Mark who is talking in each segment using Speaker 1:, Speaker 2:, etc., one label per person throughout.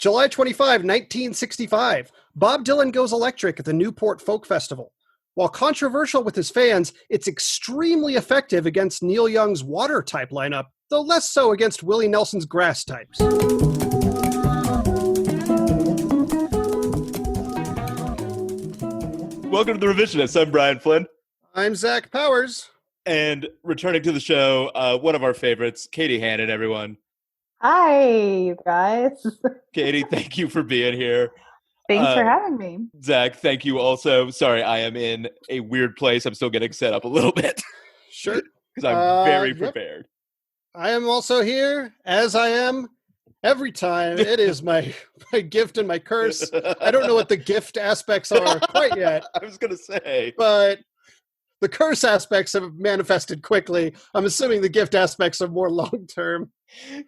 Speaker 1: July 25, 1965, Bob Dylan goes electric at the Newport Folk Festival. While controversial with his fans, it's extremely effective against Neil Young's water type lineup, though less so against Willie Nelson's grass types.
Speaker 2: Welcome to The Revisionists. I'm Brian Flynn.
Speaker 1: I'm Zach Powers.
Speaker 2: And returning to the show, one of our favorites, Katie Hannon, everyone.
Speaker 3: Hi, you guys.
Speaker 2: Katie, thank you for being here.
Speaker 3: Thanks for having me.
Speaker 2: Zach, thank you also. Sorry, I am in a weird place. I'm still getting set up a little bit.
Speaker 1: Sure.
Speaker 2: Because I'm very prepared.
Speaker 1: I am also here, as I am every time. It is my gift and my curse. I don't know what the gift aspects are quite yet.
Speaker 2: I was going to say.
Speaker 1: But the curse aspects have manifested quickly. I'm assuming the gift aspects are more long-term.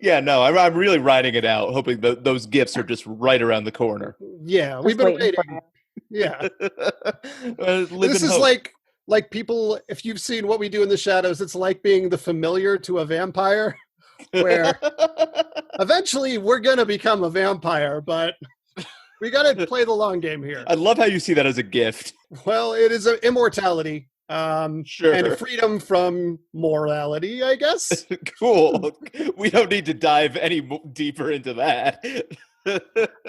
Speaker 2: Yeah, no, I'm really riding it out, hoping that those gifts are just right around the corner.
Speaker 1: Yeah, we've been waiting. Yeah. This is like people, if you've seen What We Do in the Shadows, it's like being the familiar to a vampire, where eventually we're going to become a vampire, but we got to play the long game here.
Speaker 2: I love how you see that as a gift.
Speaker 1: Well, it is an immortality.
Speaker 2: Sure.
Speaker 1: And freedom from morality, I guess.
Speaker 2: Cool. We don't need to dive any deeper into that.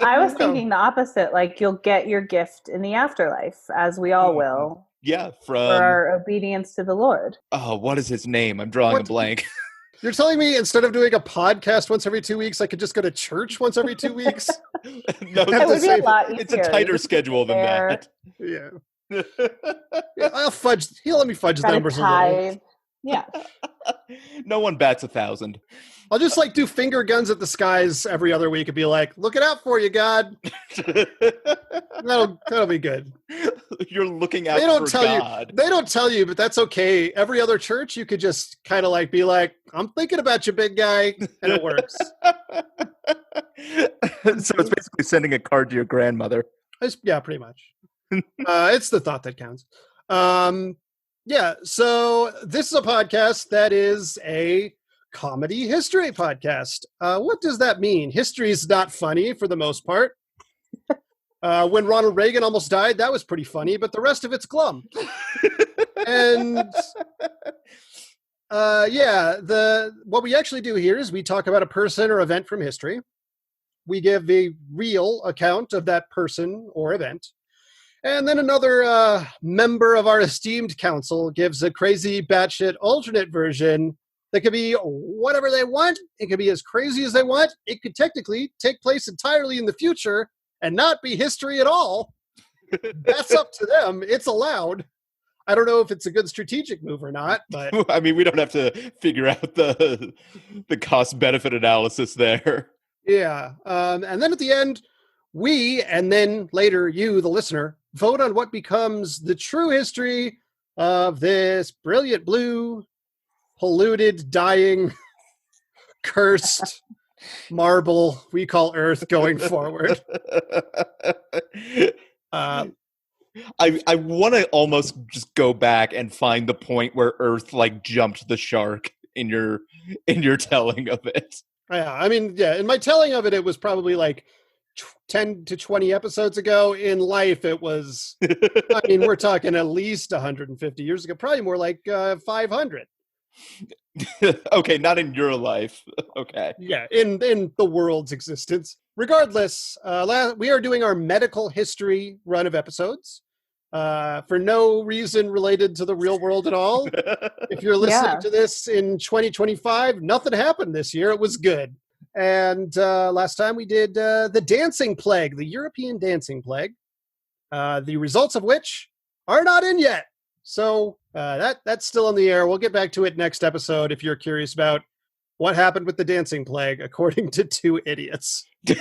Speaker 3: I was thinking the opposite, like you'll get your gift in the afterlife, as we all will.
Speaker 2: Yeah,
Speaker 3: for our obedience to the Lord.
Speaker 2: Oh, what is his name? I'm drawing a blank.
Speaker 1: You're telling me instead of doing a podcast once every 2 weeks, I could just go to church once every 2 weeks?
Speaker 2: No,
Speaker 3: it would be a lot easier.
Speaker 2: It's a tighter schedule than that.
Speaker 1: Yeah. I'll fudge. He'll let me fudge the numbers a little.
Speaker 3: Yeah.
Speaker 2: No one bats 1,000.
Speaker 1: I'll just do finger guns at the skies every other week and be like, "Looking out for you, God." That'll be good.
Speaker 2: You're looking out for God.
Speaker 1: They don't tell you, but that's okay. Every other church, you could just kind of be like, "I'm thinking about you, big guy," and it works.
Speaker 2: So it's basically sending a card to your grandmother.
Speaker 1: Yeah, pretty much. It's the thought that counts. Yeah, so this is a podcast that is a comedy history podcast. What does that mean? History is not funny for the most part. When Ronald Reagan almost died, that was pretty funny, but the rest of it's glum. And what we actually do here is we talk about a person or event from history. We give a real account of that person or event. And then another member of our esteemed council gives a crazy batshit alternate version that could be whatever they want. It could be as crazy as they want. It could technically take place entirely in the future and not be history at all. That's up to them. It's allowed. I don't know if it's a good strategic move or not, but
Speaker 2: I mean, we don't have to figure out the cost-benefit analysis there.
Speaker 1: Yeah. And then at the end, we, and then later you, the listener, vote on what becomes the true history of this brilliant blue, polluted, dying, cursed marble we call Earth going forward.
Speaker 2: I want to almost just go back and find the point where Earth jumped the shark in your telling of it.
Speaker 1: Yeah, I mean, yeah, in my telling of it, it was probably 10 to 20 episodes ago. In life, it was, I mean, we're talking at least 150 years ago, probably more like 500.
Speaker 2: Okay, not in your life. Okay.
Speaker 1: Yeah, in the world's existence. Regardless, we are doing our medical history run of episodes for no reason related to the real world at all. If you're listening to this in 2025, nothing happened this year. It was good. And last time we did the dancing plague, the European dancing plague, the results of which are not in yet. So that's still in the air. We'll get back to it next episode if you're curious about what happened with the dancing plague, according to two idiots.
Speaker 2: Wait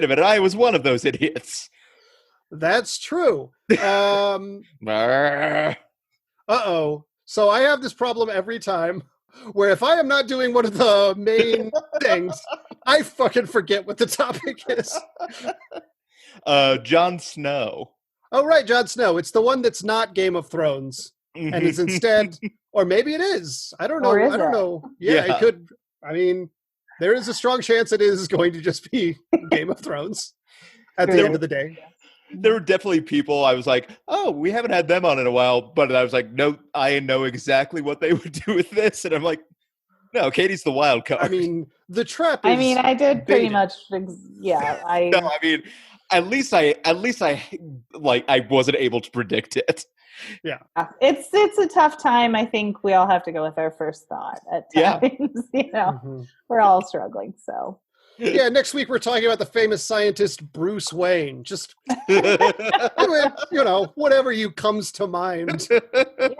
Speaker 2: a minute, I was one of those idiots.
Speaker 1: That's true. Uh-oh. So I have this problem every time where if I am not doing one of the main things, I fucking forget what the topic is.
Speaker 2: Jon Snow.
Speaker 1: Oh, right, Jon Snow. It's the one that's not Game of Thrones. And is instead, or maybe it is. I don't know. I don't know. Yeah, it could. I mean, There is a strong chance it is going to just be Game of Thrones at the
Speaker 3: True.
Speaker 1: end of the day.
Speaker 2: There were definitely people I was like, oh, we haven't had them on in a while. But I was like, no, I know exactly what they would do with this. And I'm like, no, Katie's the wild card.
Speaker 1: I mean, the trap is
Speaker 3: I mean, I did pretty
Speaker 1: baited.
Speaker 3: much. Yeah, I.
Speaker 2: no, I mean, at least I like I wasn't able to predict it.
Speaker 3: It's a tough time. I think we all have to go with our first thought at
Speaker 2: Yeah.
Speaker 3: times.
Speaker 1: Mhm.
Speaker 3: We're all struggling. So
Speaker 1: Yeah, next week we're talking about the famous scientist Bruce Wayne. Just whatever you comes to mind.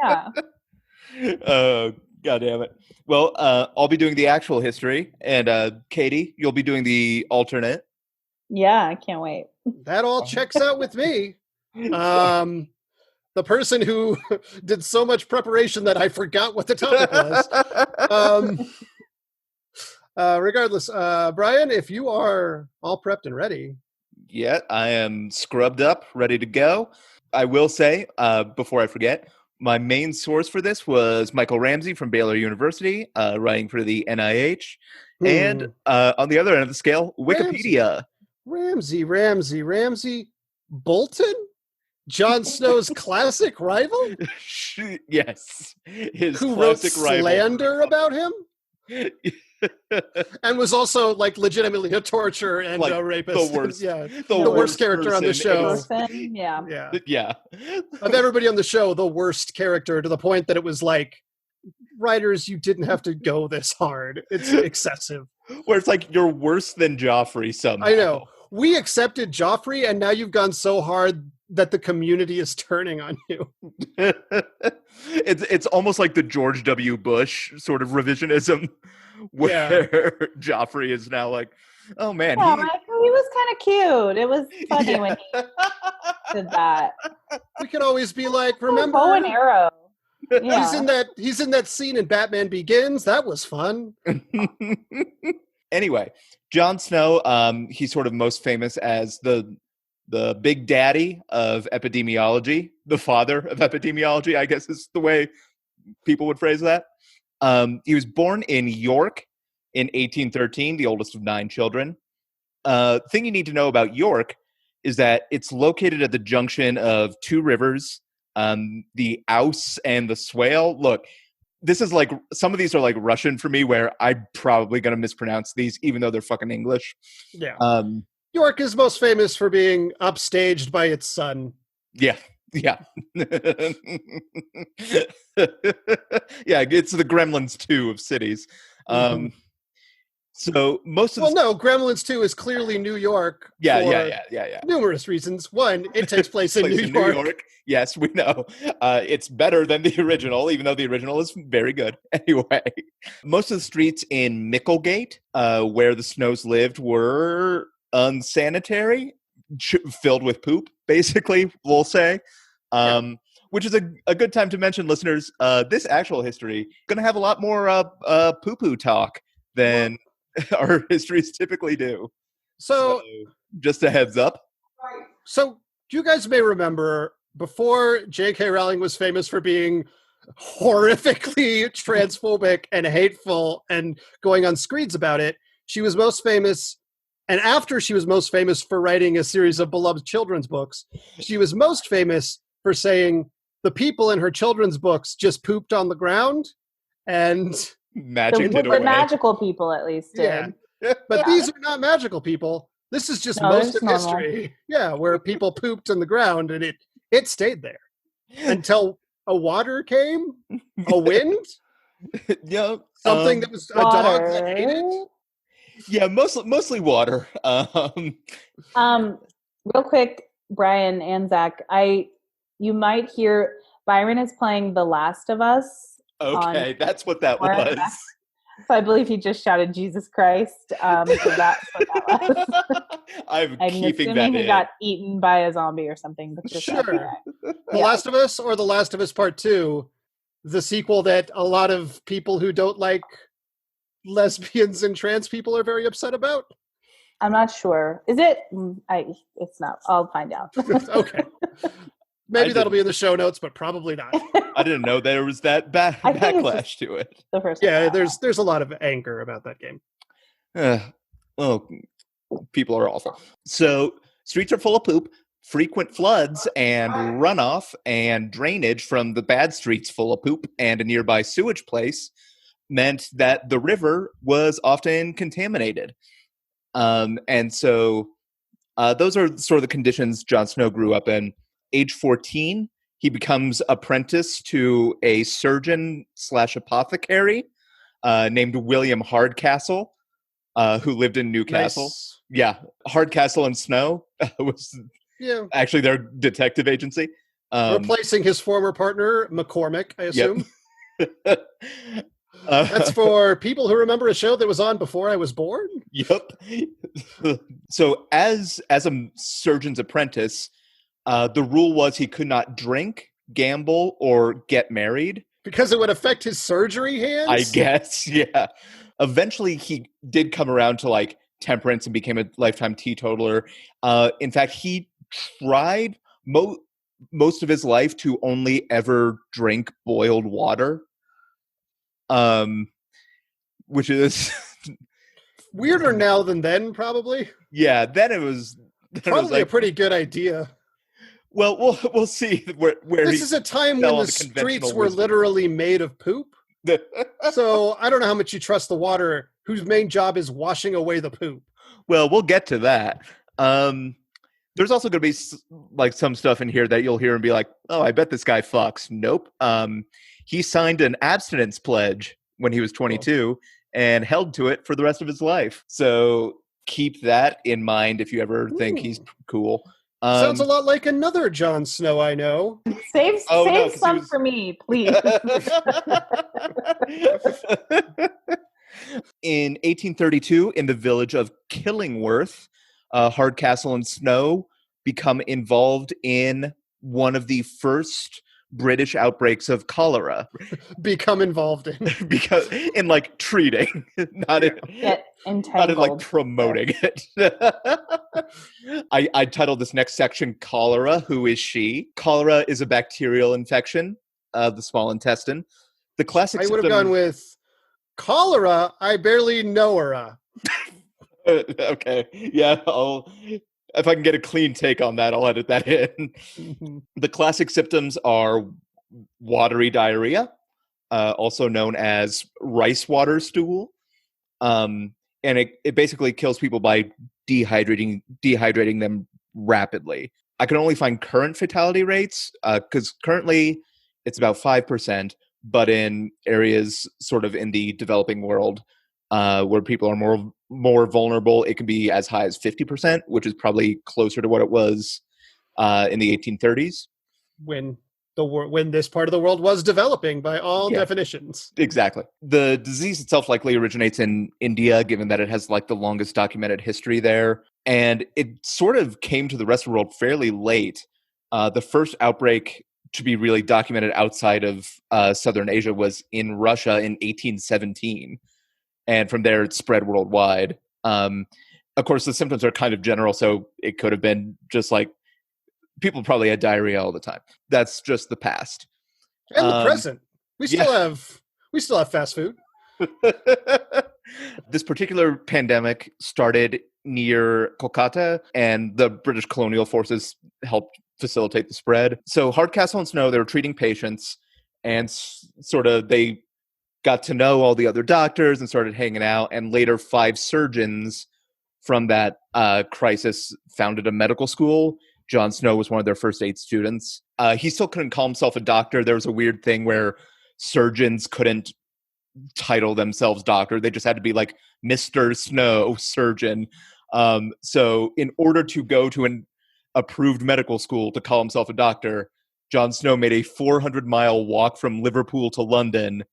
Speaker 3: yeah,
Speaker 2: Oh, God damn it. Well, I'll be doing the actual history, and Katie, you'll be doing the alternate.
Speaker 3: yeah, I can't wait.
Speaker 1: That all checks out with me. The person who did so much preparation that I forgot what the topic was. Regardless, Brian, if you are all prepped and ready.
Speaker 2: Yeah, I am scrubbed up, ready to go. I will say, before I forget, my main source for this was Michael Ramsey from Baylor University, writing for the NIH. And on the other end of the scale, Wikipedia.
Speaker 1: Ramsey Bolton? Jon Snow's classic rival?
Speaker 2: Yes. His
Speaker 1: Who wrote
Speaker 2: classic rival.
Speaker 1: slander about him? And was also like legitimately a torturer and
Speaker 2: Like,
Speaker 1: a rapist.
Speaker 2: the worst-
Speaker 1: Yeah.
Speaker 2: the
Speaker 1: worst character on the
Speaker 2: person
Speaker 1: show.
Speaker 3: Orphan, yeah.
Speaker 1: Yeah.
Speaker 2: Yeah.
Speaker 1: Of everybody on the show, the worst character, to the point that it was like, writers, you didn't have to go this hard. It's excessive.
Speaker 2: Where it's like you're worse than Joffrey somehow.
Speaker 1: I know. We accepted Joffrey, and now you've gone so hard that the community is turning on you.
Speaker 2: It's almost like the George W. Bush sort of revisionism, where Joffrey is now like, oh man,
Speaker 3: Yeah, he was kind of cute. It was funny
Speaker 2: Yeah.
Speaker 3: when he did that.
Speaker 1: We can always be like, remember,
Speaker 3: Bow and arrow. Yeah.
Speaker 1: he's in that scene in Batman Begins. That was fun.
Speaker 2: Anyway, Jon Snow, he's sort of most famous as the big daddy of epidemiology, the father of epidemiology, I guess is the way people would phrase that. He was born in York in 1813, the oldest of 9 children. Thing you need to know about York is that it's located at the junction of 2 rivers, the Ouse and the Swale. Look, this is like, some of these are like Russian for me, where I'm probably going to mispronounce these, even though they're fucking English.
Speaker 1: Yeah. York is most famous for being upstaged by its son.
Speaker 2: Yeah. Yeah. Yeah, it's the Gremlins 2 of cities. So most of
Speaker 1: Gremlins 2 is clearly New York.
Speaker 2: Yeah.
Speaker 1: Numerous reasons. One, it takes place in New York.
Speaker 2: Yes, we know. It's better than the original, even though the original is very good. Anyway, most of the streets in Micklegate, where the Snows lived, were unsanitary, filled with poop, basically, we'll say. Which is a good time to mention, listeners, this actual history going to have a lot more poo-poo talk than our histories typically do. So just a heads up.
Speaker 1: So you guys may remember, before J.K. Rowling was famous for being horrifically transphobic and hateful and going on screeds about it, she was most famous, and after she was most famous for writing a series of beloved children's books, she was most famous for saying the people in her children's books just pooped on the ground, and
Speaker 3: the magical people at least did.
Speaker 1: Yeah. But these are not magical people. This is just most of history. Yeah, where people pooped on the ground and it stayed there until a water came, a wind, something that was a dog that ate it.
Speaker 2: Yeah, mostly water.
Speaker 3: Real quick, Brian and Zach, you might hear Byron is playing The Last of Us.
Speaker 2: Okay, that's what that was.
Speaker 3: So I believe he just shouted Jesus Christ. So that's what that was.
Speaker 2: I'm keeping that
Speaker 3: assuming he
Speaker 2: in.
Speaker 3: got eaten by a zombie or something.
Speaker 1: Sure. The Last of Us or The Last of Us Part 2, the sequel that a lot of people who don't like lesbians and trans people are very upset about?
Speaker 3: I'm not sure. Is it? It's not. I'll find out.
Speaker 1: Okay. Maybe that'll be in the show notes, but probably not.
Speaker 2: I didn't know there was that backlash to it.
Speaker 3: The first
Speaker 1: there's a lot of anger about that game.
Speaker 2: Well, people are awful. So streets are full of poop. Frequent floods and runoff and drainage from the bad streets full of poop and a nearby sewage place meant that the river was often contaminated. And so those are sort of the conditions Jon Snow grew up in. Age 14, he becomes apprentice to a surgeon/apothecary named William Hardcastle, who lived in Newcastle.
Speaker 1: Nice.
Speaker 2: Yeah, Hardcastle and Snow was actually their detective agency.
Speaker 1: Replacing his former partner, McCormick, I assume.
Speaker 2: Yep.
Speaker 1: That's for people who remember a show that was on before I was born?
Speaker 2: Yep. So as a surgeon's apprentice, the rule was he could not drink, gamble, or get married.
Speaker 1: Because it would affect his surgery hands?
Speaker 2: I guess, yeah. Eventually, he did come around to like temperance and became a lifetime teetotaler. In fact, he tried most of his life to only ever drink boiled water. Which is
Speaker 1: weirder now than then, probably.
Speaker 2: Yeah, then it was
Speaker 1: probably a pretty good idea.
Speaker 2: Well, we'll see where
Speaker 1: this is a time when the streets were literally made of poop. So I don't know how much you trust the water, whose main job is washing away the poop.
Speaker 2: Well, we'll get to that. There's also going to be like some stuff in here that you'll hear and be like, "Oh, I bet this guy fucks." Nope. He signed an abstinence pledge when he was 22 and held to it for the rest of his life. So keep that in mind if you ever think he's cool.
Speaker 1: Sounds a lot like another Jon Snow I know.
Speaker 3: Save some for me, please.
Speaker 2: In 1832, in the village of Killingworth, Hardcastle and Snow become involved in one of the first British outbreaks of cholera.
Speaker 1: Become involved in.
Speaker 2: Because in like treating, not in like promoting it. I titled this next section Cholera, Who Is She? Cholera is a bacterial infection of the small intestine. The classic
Speaker 1: I would have gone with cholera, I barely know her.
Speaker 2: Okay. Yeah, if I can get a clean take on that, I'll edit that in. Mm-hmm. The classic symptoms are watery diarrhea, also known as rice water stool. And it basically kills people by dehydrating them rapidly. I can only find current fatality rates because currently it's about 5%, but in areas sort of in the developing world where people are more vulnerable, it can be as high as 50%, which is probably closer to what it was in the 1830s.
Speaker 1: When this part of the world was developing by all definitions.
Speaker 2: Exactly. The disease itself likely originates in India, given that it has like the longest documented history there. And it sort of came to the rest of the world fairly late. The first outbreak to be really documented outside of Southern Asia was in Russia in 1817. And from there, it spread worldwide. Of course, the symptoms are kind of general, so it could have been just like people probably had diarrhea all the time. That's just the past.
Speaker 1: And the present. We still have fast food.
Speaker 2: This particular pandemic started near Kolkata, and the British colonial forces helped facilitate the spread. So Hardcastle and Snow, they were treating patients, and sort of they got to know all the other doctors and started hanging out, and later 5 surgeons from that crisis founded a medical school. Jon Snow was one of their first 8 students. He still couldn't call himself a doctor. There was a weird thing where surgeons couldn't title themselves doctor. They just had to be like Mr. Snow, surgeon. So in order to go to an approved medical school to call himself a doctor, Jon Snow made a 400-mile walk from Liverpool to London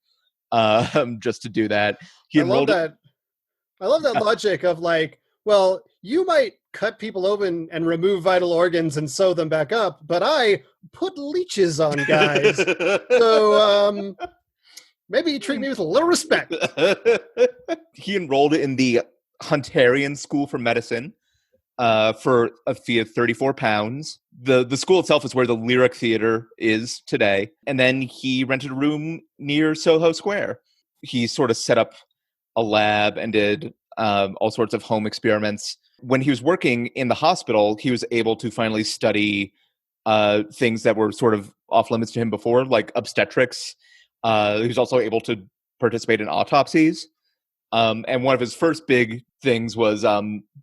Speaker 2: just to do that.
Speaker 1: I love that logic of like, well, you might cut people open and remove vital organs and sew them back up, but I put leeches on guys. So maybe you treat me with a little respect.
Speaker 2: He enrolled in the Hunterian School for Medicine for a fee of £34. The school itself is where the Lyric Theatre is today. And then he rented a room near Soho Square. He sort of set up a lab and did all sorts of home experiments. When he was working in the hospital, he was able to finally study things that were sort of off limits to him before, like obstetrics. He was also able to participate in autopsies. And one of his first big things was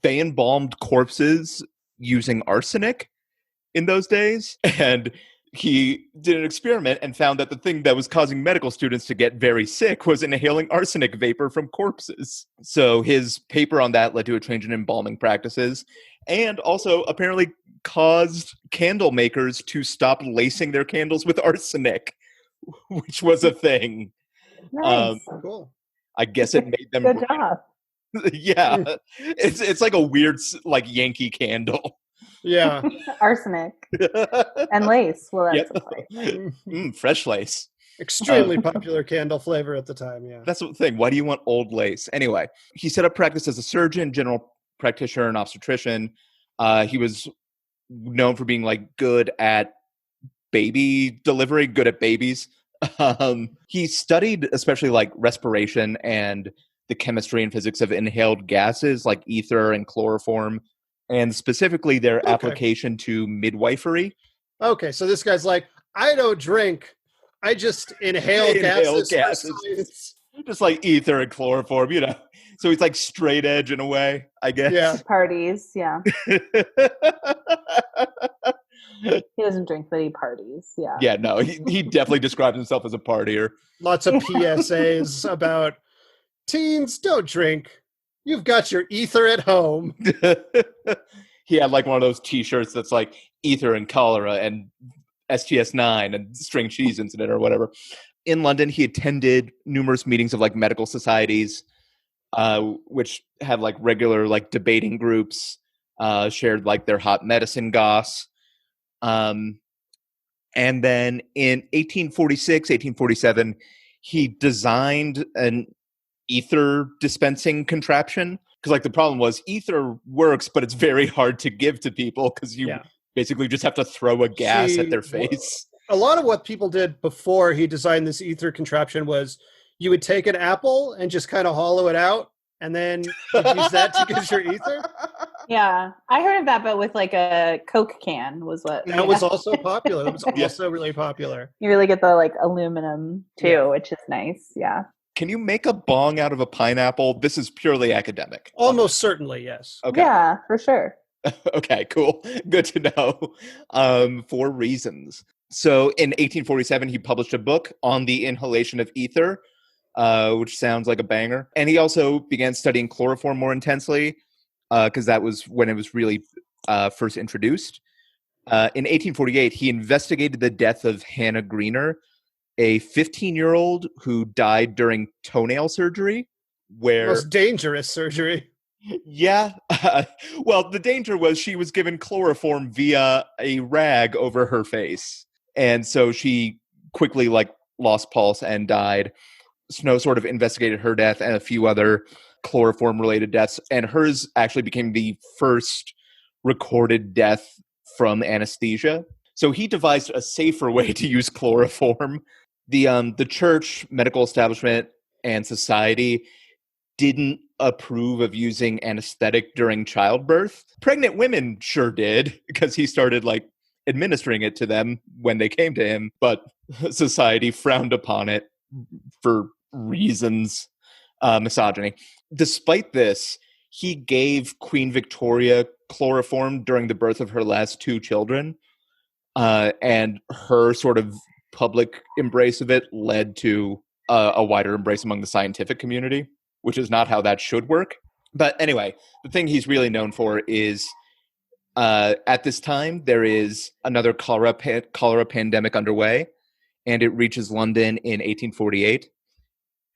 Speaker 2: they embalmed corpses using arsenic in those days. And he did an experiment and found that the thing that was causing medical students to get very sick was inhaling arsenic vapor from corpses. So his paper on that led to a change in embalming practices, and also apparently caused candle makers to stop lacing their candles with arsenic, which was a thing.
Speaker 3: Nice.
Speaker 1: Cool.
Speaker 2: I guess it made them
Speaker 3: Good job.
Speaker 2: Yeah, it's like a weird like Yankee candle.
Speaker 1: Yeah.
Speaker 3: Arsenic and lace. Well, that's
Speaker 2: Yep. Fresh lace.
Speaker 1: Extremely popular candle flavor at the time, yeah.
Speaker 2: That's the thing. Why do you want old lace? Anyway, he set up practice as a surgeon, general practitioner, and obstetrician. He was known for being like good at baby delivery, good at babies. He studied especially like respiration and the chemistry and physics of inhaled gases like ether and chloroform, and specifically their application to midwifery.
Speaker 1: Okay, so this guy's like, I don't drink. I just inhale gases.
Speaker 2: Just like ether and chloroform, you know. So he's like straight edge in a way, I guess.
Speaker 1: Yeah.
Speaker 3: Parties, yeah. He doesn't drink, but he parties, yeah.
Speaker 2: Yeah, no, he definitely describes himself as a partier.
Speaker 1: Lots of PSAs about teens, don't drink. You've got your ether at home.
Speaker 2: He had like one of those t-shirts that's like ether and cholera and STS9 and string cheese incident or whatever. In London, he attended numerous meetings of like medical societies, which had like regular like debating groups, shared like their hot medicine goss. And then in 1846, 1847, he designed an ether dispensing contraption. Because like the problem was ether works, but it's very hard to give to people because you basically just have to throw a gas at their face.
Speaker 1: A lot of what people did before he designed this ether contraption was you would take an apple and just kind of hollow it out and then use that to get your ether.
Speaker 3: Yeah, I heard of that, but with like a Coke can was what.
Speaker 1: That was also popular. It was also really popular.
Speaker 3: You really get the like aluminum too, which is nice. Yeah.
Speaker 2: Can you make a bong out of a pineapple? This is purely academic.
Speaker 1: Almost certainly, yes.
Speaker 2: Okay.
Speaker 3: Yeah, for sure.
Speaker 2: Okay, cool. Good to know. For reasons. So in 1847, he published a book on the inhalation of ether, which sounds like a banger. And he also began studying chloroform more intensely, because that was when it was really first introduced. In 1848, he investigated the death of Hannah Greener, a 15-year-old who died during toenail surgery.
Speaker 1: Most dangerous surgery.
Speaker 2: Yeah. Well, the danger was she was given chloroform via a rag over her face. And so she quickly lost pulse and died. Snow sort of investigated her death and a few other chloroform-related deaths. And hers actually became the first recorded death from anesthesia. So he devised a safer way to use chloroform. The church, medical establishment, and society didn't approve of using anesthetic during childbirth. Pregnant women sure did, because he started administering it to them when they came to him, but society frowned upon it for reasons, misogyny. Despite this, he gave Queen Victoria chloroform during the birth of her last two children, and her sort of public embrace of it led to a wider embrace among the scientific community, which is not how that should work. But anyway, the thing he's really known for is at this time, there is another cholera pandemic underway, and it reaches London in 1848.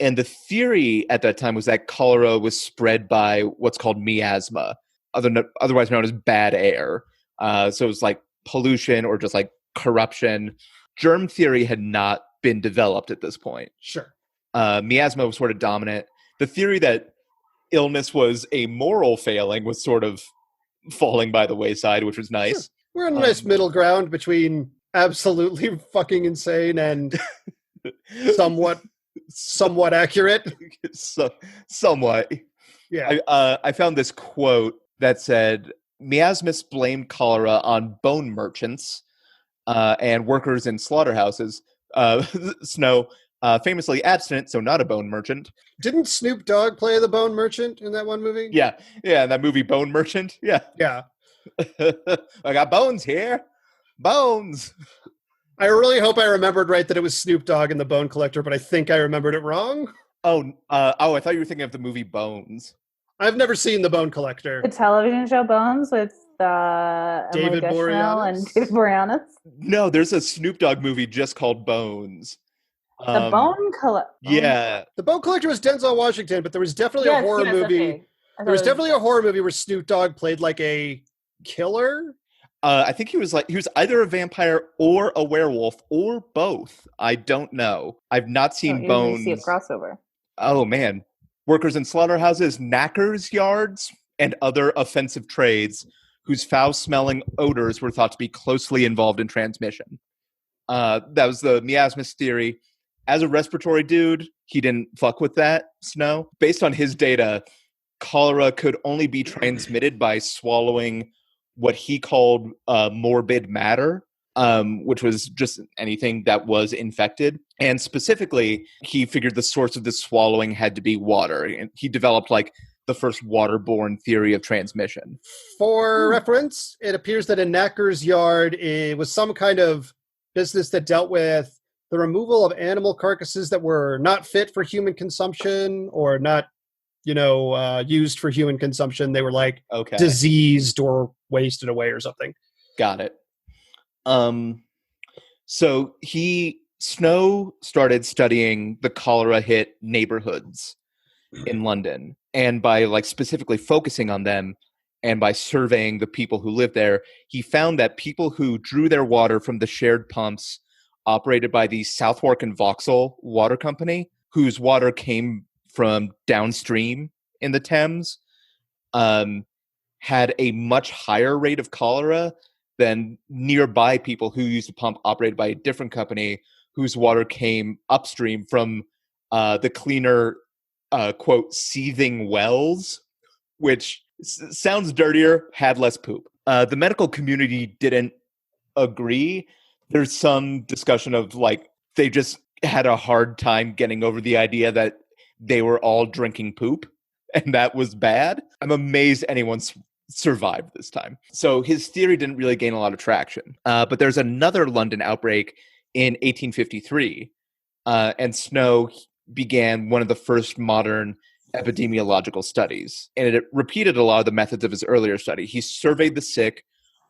Speaker 2: And the theory at that time was that cholera was spread by what's called miasma, otherwise known as bad air. So it was like pollution or just like corruption. Germ theory had not been developed at this point.
Speaker 1: Sure.
Speaker 2: Miasma was sort of dominant. The theory that illness was a moral failing was sort of falling by the wayside, which was nice.
Speaker 1: Sure. We're in a nice middle ground between absolutely fucking insane and somewhat accurate.
Speaker 2: Somewhat.
Speaker 1: Yeah.
Speaker 2: I found this quote that said, miasmas blamed cholera on bone merchants and workers in slaughterhouses. Snow, famously abstinent, so not a bone merchant.
Speaker 1: Didn't Snoop Dogg play the Bone Merchant in that one movie?
Speaker 2: Yeah, that movie Bone Merchant. Yeah.
Speaker 1: Yeah.
Speaker 2: I got bones here. Bones.
Speaker 1: I really hope I remembered right that it was Snoop Dogg and the Bone Collector, but I think I remembered it wrong.
Speaker 2: I thought you were thinking of the movie Bones.
Speaker 1: I've never seen the Bone Collector.
Speaker 3: The television show Bones with
Speaker 1: David
Speaker 3: Emily Deschanel and
Speaker 1: Boreanaz?
Speaker 3: David Boreanaz.
Speaker 2: No, there's a Snoop Dogg movie just called Bones.
Speaker 3: The Bone Collector.
Speaker 2: Yeah.
Speaker 1: The Bone Collector was Denzel Washington, but there was definitely a horror movie.
Speaker 3: Okay.
Speaker 1: There was definitely a horror movie where Snoop Dogg played like a killer.
Speaker 2: I think he was either a vampire or a werewolf or both. I don't know. I've not seen Bones.
Speaker 3: See a crossover.
Speaker 2: Oh man. Workers in slaughterhouses, knackers yards, and other offensive trades whose foul-smelling odors were thought to be closely involved in transmission. That was the miasmas theory. As a respiratory dude, he didn't fuck with that, Snow. Based on his data, cholera could only be transmitted by swallowing what he called morbid matter, which was just anything that was infected. And specifically, he figured the source of the swallowing had to be water. And he developed the first waterborne theory of transmission.
Speaker 1: For reference, it appears that a knacker's yard was some kind of business that dealt with the removal of animal carcasses that were not fit for human consumption or not, used for human consumption. They were diseased or wasted away or something.
Speaker 2: Got it. So Snow started studying the cholera hit neighborhoods in London, and by specifically focusing on them and by surveying the people who lived there, he found that people who drew their water from the shared pumps operated by the Southwark and Vauxhall Water Company, whose water came from downstream in the Thames, had a much higher rate of cholera than nearby people who used a pump operated by a different company whose water came upstream from the cleaner, quote, seething wells, which sounds dirtier, had less poop. The medical community didn't agree. There's some discussion of they just had a hard time getting over the idea that they were all drinking poop and that was bad. I'm amazed anyone's survived this time. So his theory didn't really gain a lot of traction. But there's another London outbreak in 1853, and Snow began one of the first modern epidemiological studies. And it repeated a lot of the methods of his earlier study. He surveyed the sick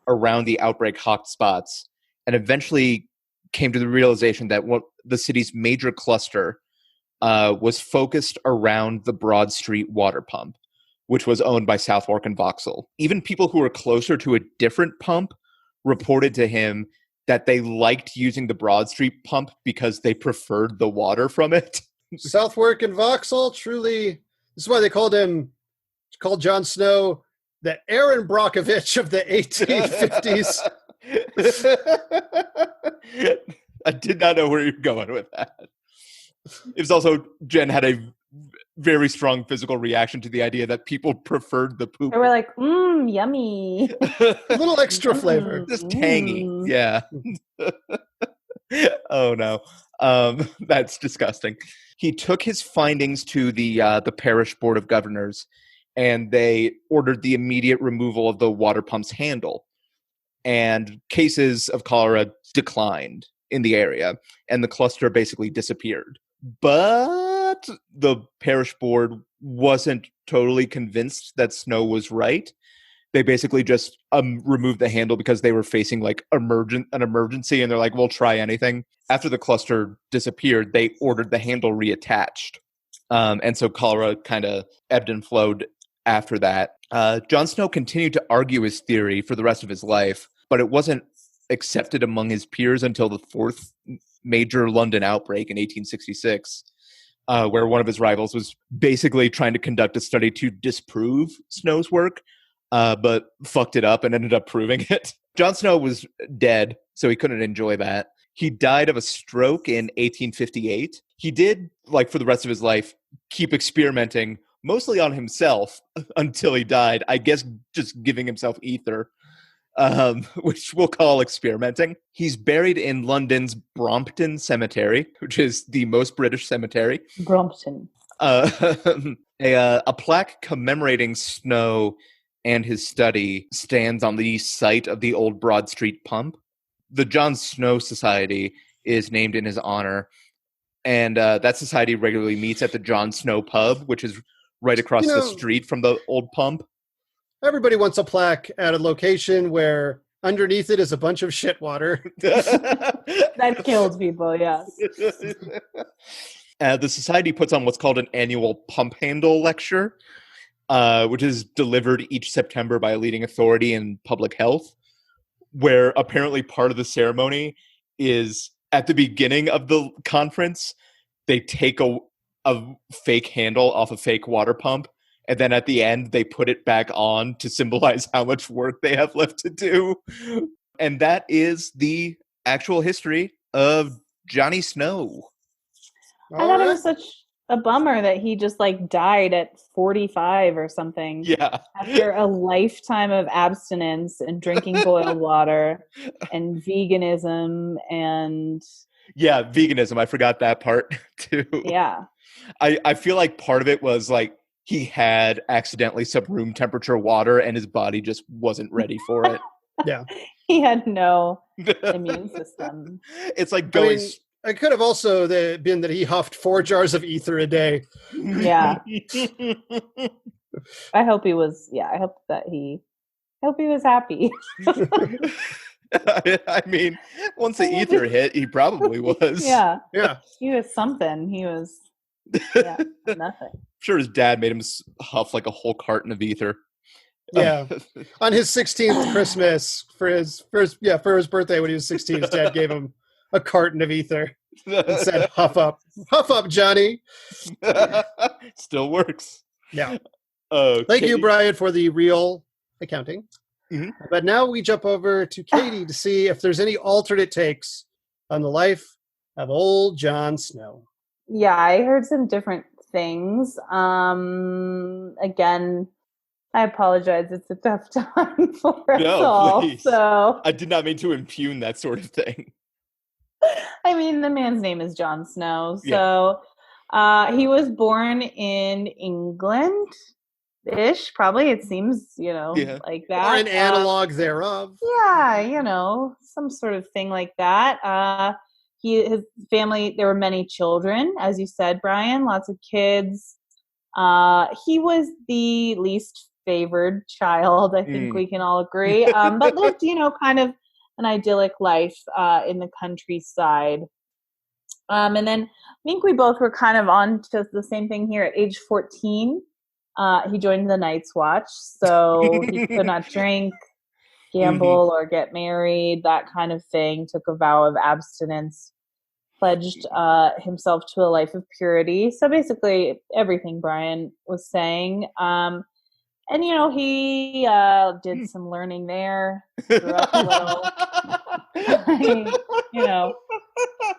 Speaker 2: around the outbreak hotspots and eventually came to the realization that the city's major cluster was focused around the Broad Street water pump, which was owned by Southwark and Vauxhall. Even people who were closer to a different pump reported to him that they liked using the Broad Street pump because they preferred the water from it.
Speaker 1: Southwark and Vauxhall, truly, this is why they called Jon Snow the Aaron Brockovich of the 1850s.
Speaker 2: I did not know where you're going with that. It was also, Jen had a very strong physical reaction to the idea that people preferred the poop.
Speaker 3: They were like, yummy.
Speaker 1: A little extra flavor.
Speaker 2: Just tangy. Yeah. Oh, no. That's disgusting. He took his findings to the parish board of governors, and they ordered the immediate removal of the water pump's handle. And cases of cholera declined in the area, and the cluster basically disappeared. But the parish board wasn't totally convinced that Snow was right. They basically just removed the handle because they were facing an emergency, and they're like, we'll try anything. After the cluster disappeared, they ordered the handle reattached. And so cholera kind of ebbed and flowed after that. Jon Snow continued to argue his theory for the rest of his life, but it wasn't accepted among his peers until the fourth major London outbreak in 1866, where one of his rivals was basically trying to conduct a study to disprove Snow's work, but fucked it up and ended up proving it. Jon Snow was dead, so he couldn't enjoy that. He died of a stroke in 1858. He did, for the rest of his life, keep experimenting mostly on himself until he died. I guess just giving himself ether, which we'll call experimenting. He's buried in London's Brompton Cemetery, which is the most British cemetery.
Speaker 3: Brompton.
Speaker 2: A plaque commemorating Snow and his study stands on the site of the old Broad Street pump. The John Snow Society is named in his honor, and that society regularly meets at the John Snow pub, which is right across the street from the old pump.
Speaker 1: Everybody wants a plaque at a location where underneath it is a bunch of shit water.
Speaker 3: That killed people, yes.
Speaker 2: The society puts on what's called an annual pump handle lecture, which is delivered each September by a leading authority in public health, where apparently part of the ceremony is at the beginning of the conference, they take a fake handle off a fake water pump, and then at the end, they put it back on to symbolize how much work they have left to do. And that is the actual history of Johnny Snow.
Speaker 3: I thought it was such a bummer that he just like died at 45 or something.
Speaker 2: Yeah.
Speaker 3: After a lifetime of abstinence and drinking boiled water and veganism and...
Speaker 2: Yeah, veganism. I forgot that part too.
Speaker 3: Yeah.
Speaker 2: I feel like part of it was like he had accidentally some room temperature water and his body just wasn't ready for it.
Speaker 1: Yeah.
Speaker 3: He had no immune system.
Speaker 2: It's like going...
Speaker 1: it could have also been that he huffed 4 jars of ether a day.
Speaker 3: Yeah. I hope he was happy.
Speaker 2: I mean, once the ether hit, he probably was.
Speaker 3: Yeah.
Speaker 1: Yeah.
Speaker 3: He was something. He was nothing.
Speaker 2: I'm sure his dad made him huff like a whole carton of ether.
Speaker 1: Yeah. On his 16th Christmas, for his birthday when he was 16, his dad gave him a carton of ether and said, huff up, Johnny.
Speaker 2: Still works.
Speaker 1: Yeah. Thank you, Brian, for the real accounting.
Speaker 2: Mm-hmm.
Speaker 1: But now we jump over to Katie to see if there's any alternate takes on the life of old Jon Snow.
Speaker 3: Yeah, I heard some different things. Again, I apologize. It's a tough time for us all.
Speaker 2: Please.
Speaker 3: So
Speaker 2: I did not mean to impugn that sort of thing.
Speaker 3: I mean, the man's name is Jon Snow. So he was born in England-ish, probably. It seems, like that.
Speaker 1: Or an analog thereof.
Speaker 3: Yeah, some sort of thing like that. His family, there were many children, as you said, Brian, lots of kids. He was the least favored child, I think we can all agree, but lived, kind of an idyllic life in the countryside. And then I think we both were kind of on to the same thing here. At age 14, he joined the Night's Watch, so he could not drink, gamble, or get married, that kind of thing. Took a vow of abstinence, pledged himself to a life of purity. So basically everything Brian was saying. And, he did some learning there, grew up a little.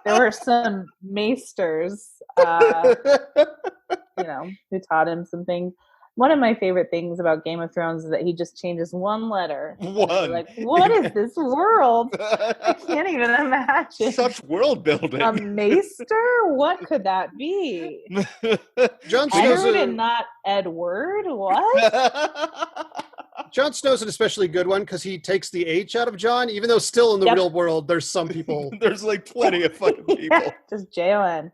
Speaker 3: There were some maesters, who taught him some things. One of my favorite things about Game of Thrones is that he just changes one letter.
Speaker 2: One.
Speaker 3: Like, what is this world? I can't even imagine.
Speaker 2: Such world building.
Speaker 3: A maester? What could that be?
Speaker 1: Jon Snow's
Speaker 3: Edward and not Edward? What?
Speaker 1: Jon Snow's an especially good one because he takes the H out of John, even though still in the real world there's some people.
Speaker 2: There's like plenty of fucking people.
Speaker 3: Yeah, just J-O-N.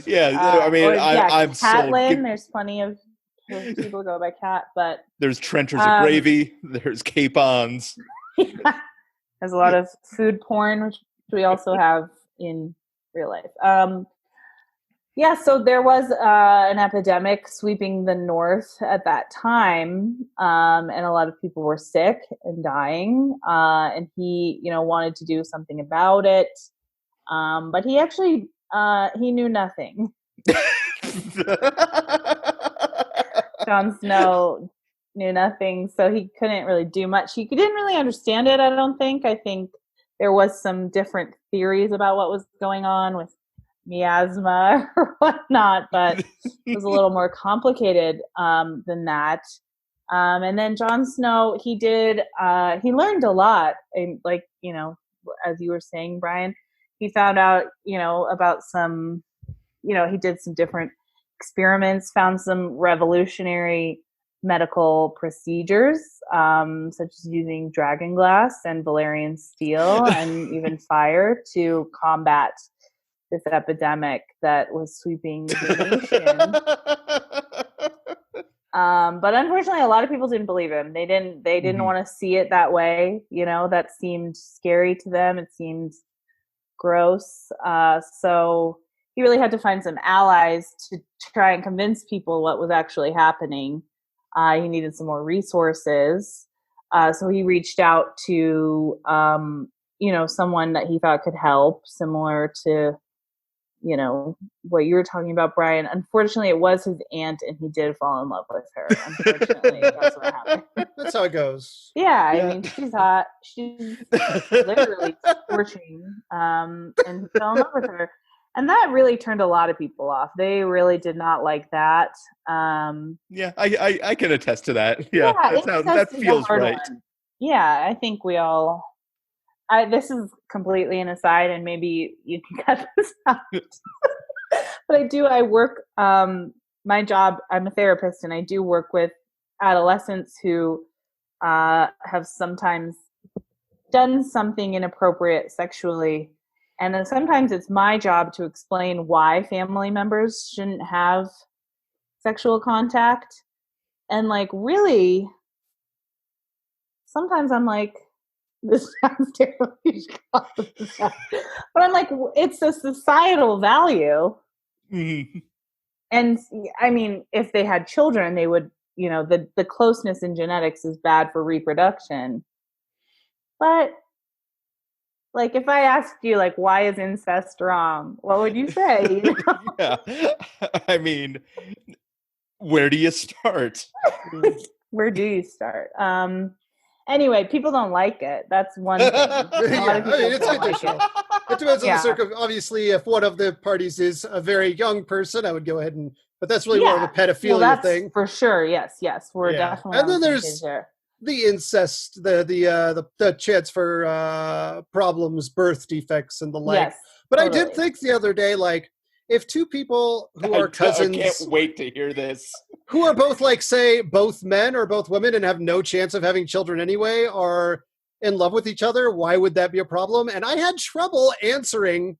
Speaker 2: Yeah, I mean, I'm
Speaker 3: Catelyn, there's plenty of people go by Cat, but
Speaker 2: there's trenchers of gravy, there's capons.
Speaker 3: There's a lot of food porn, which we also have in real life. So there was an epidemic sweeping the north at that time, and a lot of people were sick and dying, and he, wanted to do something about it, but he actually he knew nothing. Jon Snow knew nothing, so he couldn't really do much. He didn't really understand it, I don't think. I think there was some different theories about what was going on with miasma or whatnot, but it was a little more complicated than that. And then Jon Snow, he learned a lot. And like, as you were saying, Brian, he found out, about some, he did some different experiments, found some revolutionary medical procedures, such as using dragon glass and Valerian steel and even fire to combat this epidemic that was sweeping the nation. But unfortunately, a lot of people didn't believe him. They didn't want to see it that way. That seemed scary to them. It seemed gross. So he really had to find some allies to try and convince people what was actually happening. He needed some more resources. So he reached out to, someone that he thought could help, similar to, what you were talking about, Brian. Unfortunately, it was his aunt, and he did fall in love with her. Unfortunately, that's what happened.
Speaker 1: That's how it goes.
Speaker 3: Yeah, I mean, she's hot. She's literally scorching, and he fell in love with her. And that really turned a lot of people off. They really did not like that.
Speaker 2: Yeah, I can attest to that. Yeah, that feels right. One.
Speaker 3: Yeah, I think we all... this is completely an aside, and maybe you can cut this out. But I work, my job, I'm a therapist, and I do work with adolescents who have sometimes done something inappropriate sexually. And then sometimes it's my job to explain why family members shouldn't have sexual contact. And really, sometimes I'm like, this sounds terrible. But I'm like, it's a societal value.
Speaker 2: Mm-hmm.
Speaker 3: And I mean, if they had children, they would, the closeness in genetics is bad for reproduction. But if I asked you, why is incest wrong? What would you say?
Speaker 2: Yeah. I mean, where do you start?
Speaker 3: Where do you start? Anyway, people don't like it. That's one thing.
Speaker 1: It's additional. It depends on the circumstance. Obviously, if one of the parties is a very young person, I would go ahead but that's really more of a pedophilia thing.
Speaker 3: For sure. Yes. We're definitely.
Speaker 1: And then there's the incest, the chance for problems, birth defects, and the like.
Speaker 3: Yes,
Speaker 1: but totally. I did think the other day, if two people who are cousins...
Speaker 2: I can't wait to hear this.
Speaker 1: Who are both, say, both men or both women and have no chance of having children anyway, are in love with each other, why would that be a problem? And I had trouble answering.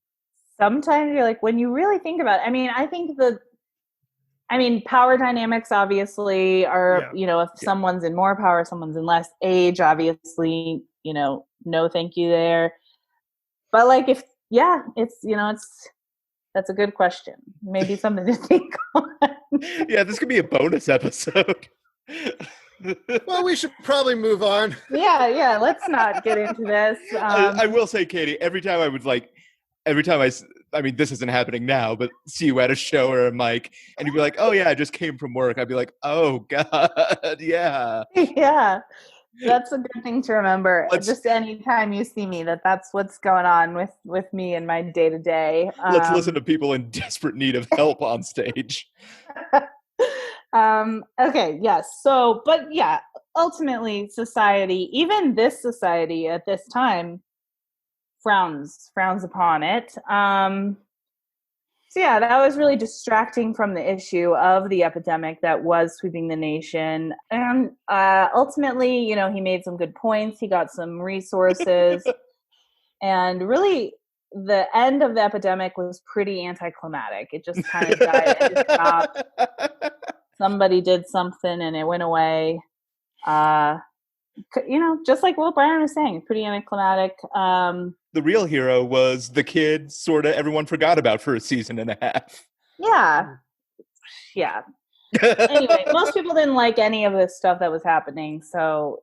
Speaker 3: Sometimes you're when you really think about it, I think power dynamics obviously are, if someone's in more power, someone's in less, age, obviously, no thank you there. But that's a good question. Maybe something to think on.
Speaker 2: Yeah, this could be a bonus episode.
Speaker 1: Well, we should probably move on.
Speaker 3: Yeah, let's not get into this.
Speaker 2: I will say, Katie, every time this isn't happening now, but see you at a show or a mic, and you'd be like, oh yeah, I just came from work. I'd be like, oh God, yeah.
Speaker 3: Yeah, that's a good thing to remember. Just anytime you see me, that's what's going on with me in my day-to-day.
Speaker 2: Let's listen to people in desperate need of help on stage.
Speaker 3: Okay, yes. So, but yeah, ultimately society, even this society at this time, frowns upon it. So yeah, that was really distracting from the issue of the epidemic that was sweeping the nation. And ultimately, he made some good points. He got some resources. And really, the end of the epidemic was pretty anticlimactic. It just kind of died and stopped. Somebody did something and it went away. Just like what Brian was saying, pretty anticlimactic.
Speaker 2: The real hero was the kid sort of everyone forgot about for a season and a half.
Speaker 3: Yeah. Anyway, most people didn't like any of this stuff that was happening. So,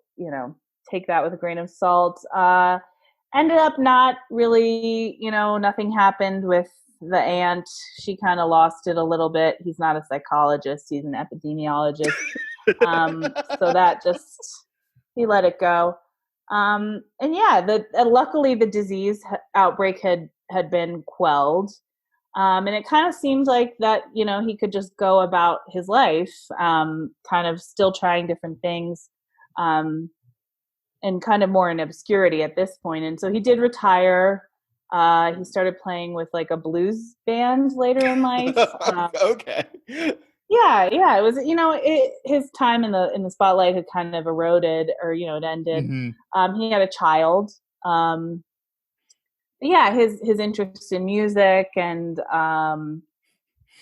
Speaker 3: take that with a grain of salt. Ended up not really, nothing happened with the aunt. She kind of lost it a little bit. He's not a psychologist. He's an epidemiologist. So that he let it go. And yeah, luckily the disease outbreak had been quelled. And it kind of seemed like that, he could just go about his life, kind of still trying different things, and kind of more in obscurity at this point. And so he did retire. He started playing with like a blues band later in life.
Speaker 2: Okay.
Speaker 3: Yeah. It was, his time in the spotlight had kind of eroded, or, it ended.
Speaker 2: Mm-hmm.
Speaker 3: He had a child. His interest in music and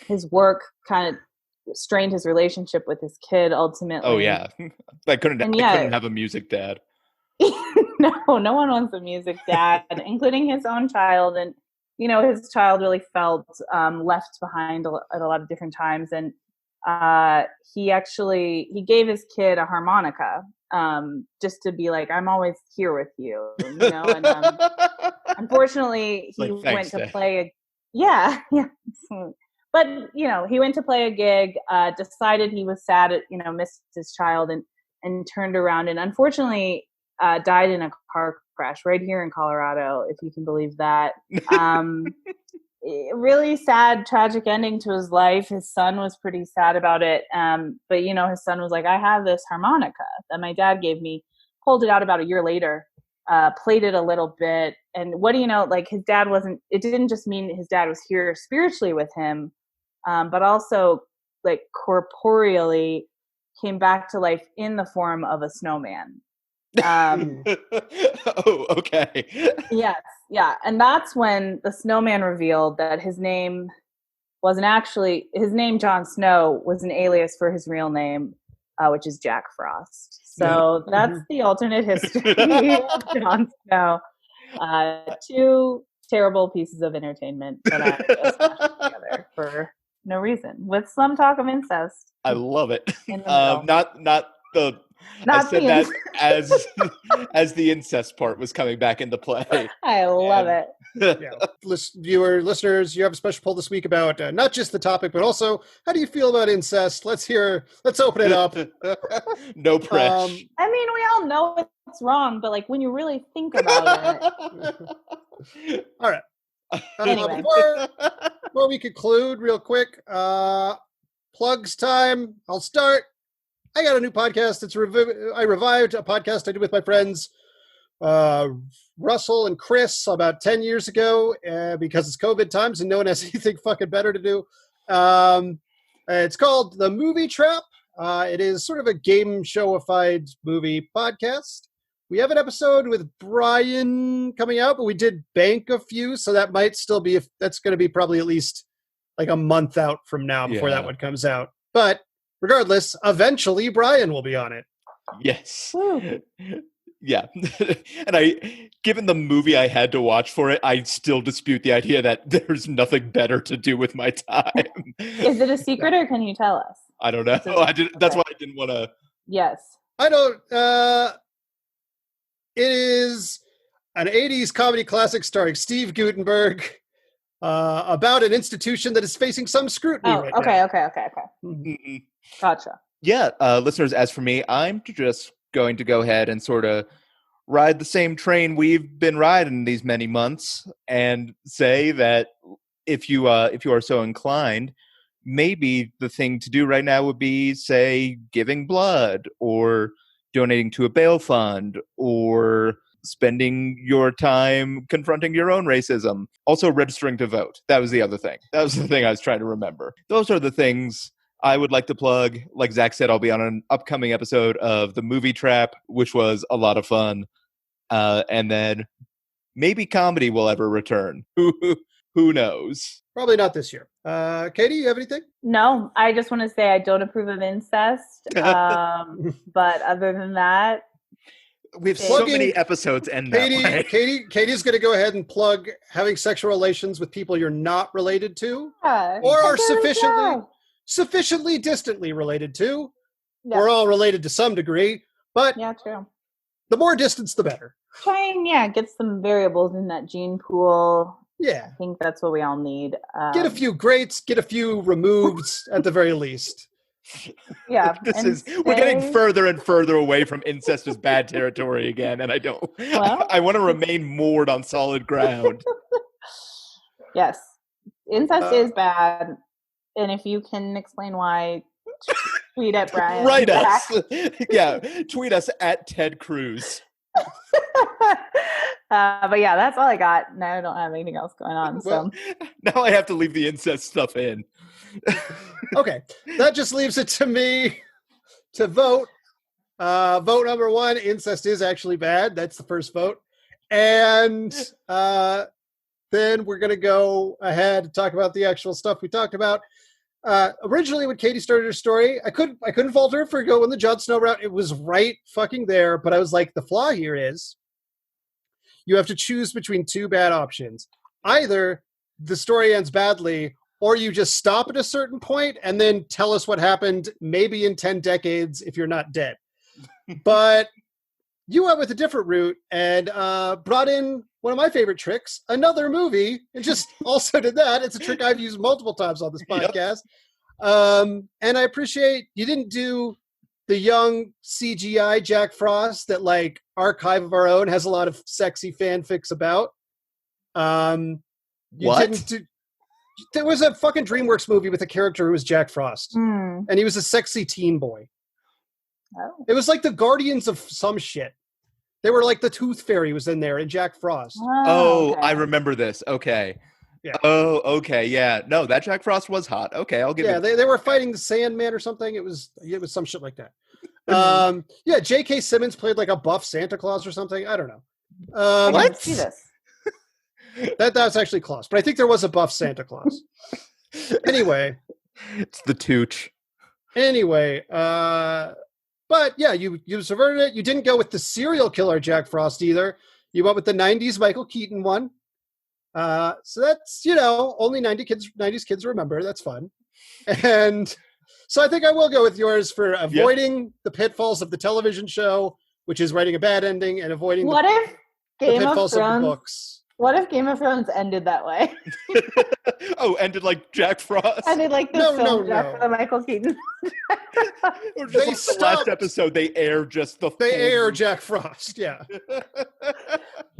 Speaker 3: his work kind of strained his relationship with his kid ultimately.
Speaker 2: Oh yeah, I couldn't have a music dad.
Speaker 3: No one wants a music dad, including his own child. And his child really felt left behind at a lot of different times. And he gave his kid a harmonica, just to be like, I'm always here with you, and unfortunately he went to play but he went to play a gig, decided he was sad, missed his child, and turned around, and unfortunately died in a car crash right here in Colorado, if you can believe that. Really sad, tragic ending to his life. His son was pretty sad about it. But his son was like, I have this harmonica that my dad gave me, pulled it out about a year later, played it a little bit. And what do you know, like his dad it didn't just mean his dad was here spiritually with him, but also like corporeally came back to life in the form of a snowman.
Speaker 2: Oh, okay.
Speaker 3: Yes. Yeah. And that's when the snowman revealed that his name wasn't actually, his name, Jon Snow, was an alias for his real name, which is Jack Frost. So that's the alternate history of Jon Snow. Two terrible pieces of entertainment that I just mashed together for no reason, with some talk of incest.
Speaker 2: I love it.
Speaker 3: I
Speaker 2: said that as the incest part was coming back into play.
Speaker 3: I love it.
Speaker 1: Listeners, you have a special poll this week about not just the topic, but also how do you feel about incest? Let's open it up.
Speaker 2: No pressure.
Speaker 3: I mean, we all know it's wrong, but like when you really think about
Speaker 1: it. All right.
Speaker 3: Anyway.
Speaker 1: Before we conclude, real quick, plugs time. I'll start. I got a new podcast. I revived a podcast I did with my friends Russell and Chris about 10 years ago because it's COVID times and no one has anything fucking better to do. It's called The Movie Trap. It is sort of a game showified movie podcast. We have an episode with Brian coming out, but we did bank a few, so that might still be, that's going to be probably at least like a month out from now before that one comes out. But regardless, eventually Brian will be on it.
Speaker 2: Yes. Yeah. And given the movie I had to watch for it, I still dispute the idea that there's nothing better to do with my time.
Speaker 3: Is it a secret or can you tell us?
Speaker 2: I don't know. That's why I didn't want to.
Speaker 3: Yes.
Speaker 1: I don't. It is an 80s comedy classic starring Steve Guttenberg about an institution that is facing some scrutiny right now.
Speaker 3: Okay. Mm-hmm. Gotcha.
Speaker 2: Yeah, listeners, as for me, I'm just going to go ahead and sort of ride the same train we've been riding these many months and say that if you are so inclined, maybe the thing to do right now would be, say, giving blood or donating to a bail fund or spending your time confronting your own racism. Also registering to vote. That was the other thing. That was the thing I was trying to remember. Those are the things I would like to plug. Like Zach said, I'll be on an upcoming episode of The Movie Trap, which was a lot of fun. And then maybe comedy will ever return. Who knows?
Speaker 1: Probably not this year. Katie, you have anything?
Speaker 3: No, I just want to say I don't approve of incest. But other than that,
Speaker 2: we have so many episodes end that way.
Speaker 1: Katie's going to go ahead and plug having sexual relations with people you're not related to, or are sufficiently distantly related to. Yeah. We're all related to some degree, but
Speaker 3: true.
Speaker 1: The more distance, the better.
Speaker 3: Try and get some variables in that gene pool.
Speaker 1: Yeah,
Speaker 3: I think that's what we all need.
Speaker 1: Get a few greats, get a few removed at the very least.
Speaker 3: Yeah,
Speaker 2: we're getting further and further away from incest as bad territory again, and I don't. Well, I want to remain moored on solid ground.
Speaker 3: Yes, Incest is bad, and if you can explain why, tweet at Brian.
Speaker 2: Write us. Yeah, tweet us at Ted Cruz.
Speaker 3: But yeah, that's all I got. No, I don't have anything else going on.
Speaker 1: Well,
Speaker 3: So
Speaker 2: Now I have to leave the incest stuff in.
Speaker 1: Okay, that just leaves it to me to vote. Vote number 1, incest is actually bad. That's the first vote. And then we're going to go ahead and talk about the actual stuff we talked about. Originally, when Katie started her story, I couldn't fault her for going the Jon Snow route. It was right fucking there, but I was like, the flaw here is you have to choose between 2 bad options. Either the story ends badly, or you just stop at a certain point and then tell us what happened maybe in 10 decades if you're not dead. But you went with a different route and brought in one of my favorite tricks, another movie, and just also did that. It's a trick I've used multiple times on this podcast. Yep. And I appreciate you didn't do the young CGI Jack Frost that like Archive of Our Own has a lot of sexy fanfics about. There was a fucking DreamWorks movie with a character who was Jack Frost, and he was a sexy teen boy.
Speaker 3: Oh.
Speaker 1: It was like the Guardians of some shit. They were like the Tooth Fairy was in there and Jack Frost.
Speaker 2: Oh, okay. I remember this. Okay.
Speaker 1: Yeah.
Speaker 2: Oh, okay. Yeah. No, that Jack Frost was hot. Okay, I'll give it.
Speaker 1: Yeah, they were fighting the Sandman or something. It was some shit like that. Yeah, J.K. Simmons played like a buff Santa Claus or something. I don't know.
Speaker 3: I didn't see this.
Speaker 1: That was actually Claus, but I think there was a buff Santa Claus. Anyway.
Speaker 2: It's the Tooch.
Speaker 1: Anyway, but yeah, you subverted it. You didn't go with the serial killer Jack Frost either. You went with the 90s Michael Keaton one. So that's, only 90s kids remember. That's fun. And so I think I will go with yours for avoiding the pitfalls of the television show, which is writing a bad ending, and avoiding the pitfalls of the books.
Speaker 3: What if Game of Thrones ended that way?
Speaker 2: Ended like Jack Frost?
Speaker 3: Ended like the film Jack for the Michael Keaton.
Speaker 2: Or just like the last episode, they air just the
Speaker 1: They air Jack Frost, yeah.
Speaker 3: Would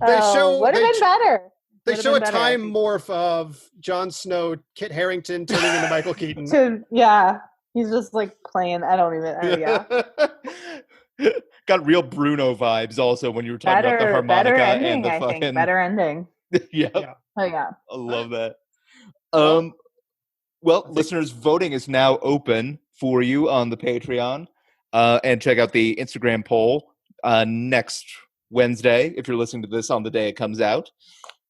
Speaker 3: have been better.
Speaker 1: They show a time morph of Jon Snow, Kit Harington turning into Michael Keaton.
Speaker 3: He's just like playing. I don't even.
Speaker 2: Got real Bruno vibes also when you were talking about the harmonica
Speaker 3: ending,
Speaker 2: and the fucking
Speaker 3: better ending.
Speaker 2: Yeah.
Speaker 3: Oh yeah.
Speaker 2: I love that. Well, listeners, voting is now open for you on the Patreon. And check out the Instagram poll next Wednesday if you're listening to this on the day it comes out.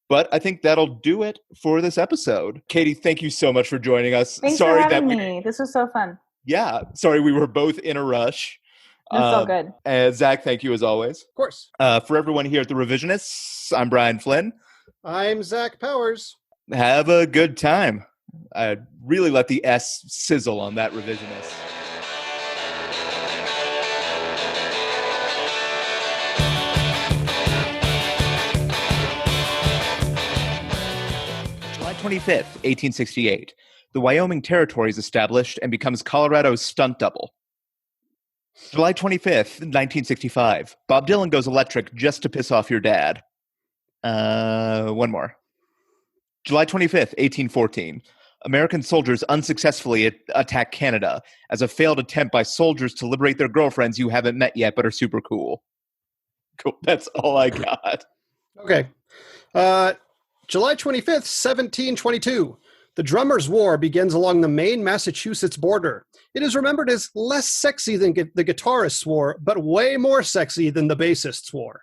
Speaker 2: But I think that'll do it for this episode. Katie, thank you so much for joining us.
Speaker 3: Thanks for having me. This was so fun.
Speaker 2: Yeah. Sorry we were both in a rush.
Speaker 3: That's so good.
Speaker 2: And Zach, thank you as always.
Speaker 1: Of course.
Speaker 2: For everyone here at The Revisionists, I'm Brian Flynn.
Speaker 1: I'm Zach Powers.
Speaker 2: Have a good time. I really let the S sizzle on that revisionist. July 25th, 1868. The Wyoming Territory is established and becomes Colorado's stunt double. July 25th, 1965. Bob Dylan goes electric just to piss off your dad. One more. July 25th, 1814. American soldiers unsuccessfully attack Canada as a failed attempt by soldiers to liberate their girlfriends you haven't met yet but are super cool. Cool. That's all I got.
Speaker 1: Okay. July 25th, 1722. The Drummers' War begins along the Maine-Massachusetts border. It is remembered as less sexy than the Guitarists' War, but way more sexy than the Bassists' War.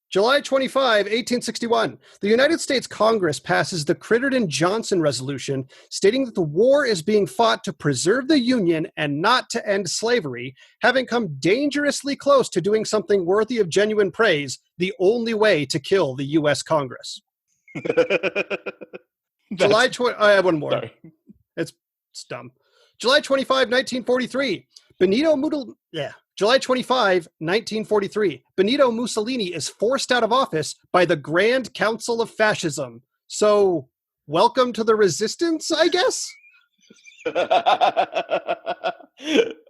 Speaker 1: July 25, 1861. The United States Congress passes the Crittenden-Johnson Resolution, stating that the war is being fought to preserve the Union and not to end slavery, having come dangerously close to doing something worthy of genuine praise, the only way to kill the U.S. Congress. July 20. I have one more.
Speaker 2: Sorry.
Speaker 1: It's dumb. July 25, 1943. July 25, 1943. Benito Mussolini is forced out of office by the Grand Council of Fascism. So, welcome to the resistance, I guess?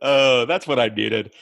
Speaker 2: Oh, that's what I needed.